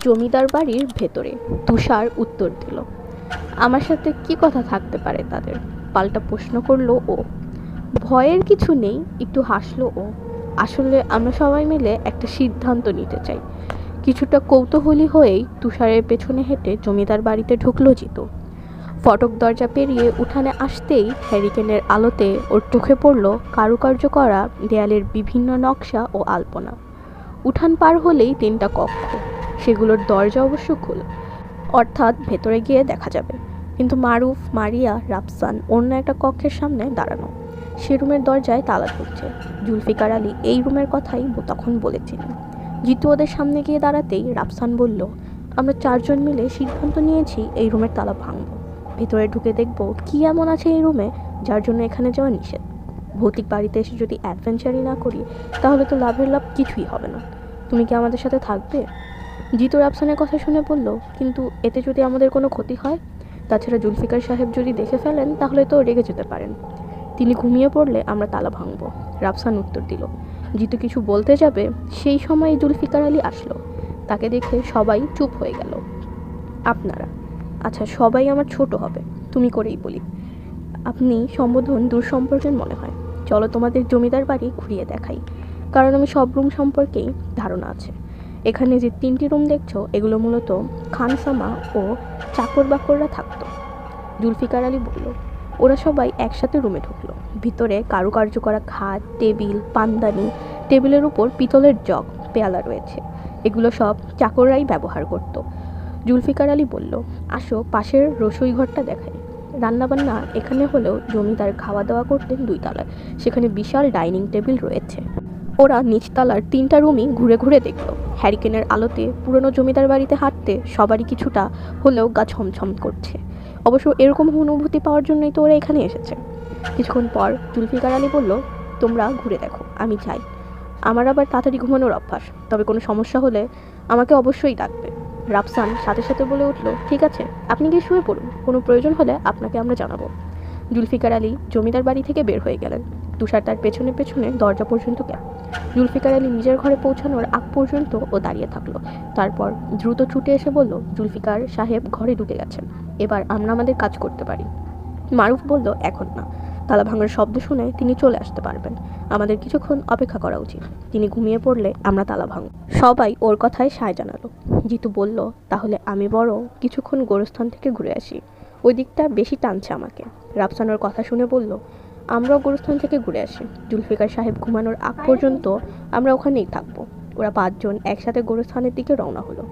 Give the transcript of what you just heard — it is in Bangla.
জমিদার বাড়ির ভেতরে তুষার উত্তর দিল, আমার সাথে কি কথা থাকতে পারে তাদের? পাল্টা প্রশ্ন করলো ও। ভয়ের কিছু নেই, একটু হাসলো ও। আসলে আমরা সবাই মিলে একটা সিদ্ধান্ত নিতে চাই। কিছুটা কৌতূহলী হয়েই তুষারের পেছনে হেঁটে জমিদার বাড়িতে ঢুকলো জিতু। ফটক দরজা পেরিয়ে উঠানে আসতেই হ্যারিকেনের আলোতে ওর চোখে পড়ল কারুকার্য করা দেয়ালের বিভিন্ন নকশা ও আলপনা। উঠান পার হলেই 3টা কক্ষ, সেগুলোর দরজা অবশ্য খোলা, অর্থাৎ ভেতরে গিয়ে দেখা যাবে। কিন্তু মারুফ, মারিয়া, রাফসান অন্য একটা কক্ষের সামনে দাঁড়ানো। সে রুমের দরজায় তালা ঝুলছে। জুলফিকার আলী এই রুমের কথাই তখন বলেছিলেন। জিতু ওদের সামনে গিয়ে দাঁড়াতেই রাফসান বলল, আমরা 4জন মিলে সিদ্ধান্ত নিয়েছি এই রুমের তালা ভাঙব। ভেতরে ঢুকে দেখব কি এমন আছে এই রুমে যার জন্য এখানে যাওয়া নিষেধ। ভৌতিক বাড়িতে এসে যদি অ্যাডভেঞ্চারই না করি তাহলে তো লাভের লাভ কিছুই হবে না। তুমি কি আমাদের সাথে থাকবে? জিতু রাফসানের কথা শুনে বলল, কিন্তু এতে যদি আমাদের কোনো ক্ষতি হয়? তাছাড়া জুলফিকার সাহেব যদি দেখে ফেলেন তাহলে তো রেগে যেতে পারেন। তিনি ঘুমিয়ে পড়লে আমরা তালা ভাঙব। রাফসান উত্তর দিল। জিতু কিছু বলতে যাবে সেই সময় জুলফিকার আলী আসলো। তাকে দেখে সবাই চুপ হয়ে গেল। আপনারা, আচ্ছা সবাই আমার ছোট হবে, তুমি করেই বলি। আপনি সম্বোধন দূর সম্পর্কের মনে হয়। চলো তোমাদের জমিদার বাড়ি ঘুরিয়ে দেখাই, কারণ আমি সব রুম সম্পর্কেই ধারণা আছে। এখানে যে 3টি রুম দেখছো এগুলো মূলত খানসামা ও চাকর বাকররা থাকতো। জুলফিকার আলী বলল। ওরা সবাই একসাথে রুমে ঢুকলো। ভিতরে কারুকার্য করা খাট, টেবিল, পানদানি, টেবিলের উপর পিতলের জগ, পেয়ালা রয়েছে। এগুলো সব চাকররাই ব্যবহার করত। জুলফিকার আলী বলল, আসো পাশের রসোই ঘরটা দেখাই। রান্নাবান্না এখানে হলেও জমিদার খাওয়া দাওয়া করতেন 2 তলায়, সেখানে বিশাল ডাইনিং টেবিল রয়েছে। ওরা নিচতলার 3টা রুমই ঘুরে ঘুরে দেখলো। হ্যারিকেনের আলোতে পুরনো জমিদার বাড়িতে হাঁটতে সবারই কিছুটা হলেও গা ছমছম করছে। অবশ্য এরকম অনুভূতি পাওয়ার জন্যই তো ওরা এখানে এসেছে। কিছুক্ষণ পর জুলফিকার আলী বলল, তোমরা ঘুরে দেখো, আমি চাই। আমার আবার তাড়াতাড়ি ঘুমানোর অভ্যাস, তবে কোনো সমস্যা হলে আমাকে অবশ্যই ডাকবে। রাফসান সাথে সাথে বলে উঠল, ঠিক আছে, আপনি গিয়ে শুয়ে পড়ুন, কোনো প্রয়োজন হলে আপনাকে আমরা জানাবো। জুলফিকার আলী জমিদার বাড়ি থেকে বের হয়ে গেলেন। তুষার তার পেছনে পেছনে দরজা পর্যন্ত গেল। জুলফিকার আলী নিজের ঘরে পৌঁছানোর আগ পর্যন্ত ও দাঁড়িয়ে থাকলো। তারপর দ্রুত ছুটে এসে বলল, জুলফিকার সাহেব ঘরে ঢুকে গেছেন, এবার আমরা আমাদের কাজ করতে পারি। মারুফ বলল, এখন না, তালা ভাঙার শব্দ শুনে তিনি চলে আসতে পারবেন। আমাদের কিছুক্ষণ অপেক্ষা করা উচিত। তিনি ঘুমিয়ে পড়লে আমরা তালা ভাঙব। সবাই ওর কথায় সায় জানালো। জিতু বলল, তাহলে আমি বড় কিছুক্ষণ গোরস্থান থেকে ঘুরে আসি, ওই দিকটা বেশি টানছে আমাকে। রাফসানোর কথা শুনে বলল, আমরাও গোরস্থান থেকে ঘুরে আসি। জুলফিকার সাহেব ঘুমানোর আগ পর্যন্ত আমরা ওখানেই থাকবো। ওরা 5জন একসাথে গোরস্থানের দিকে রওনা হলো।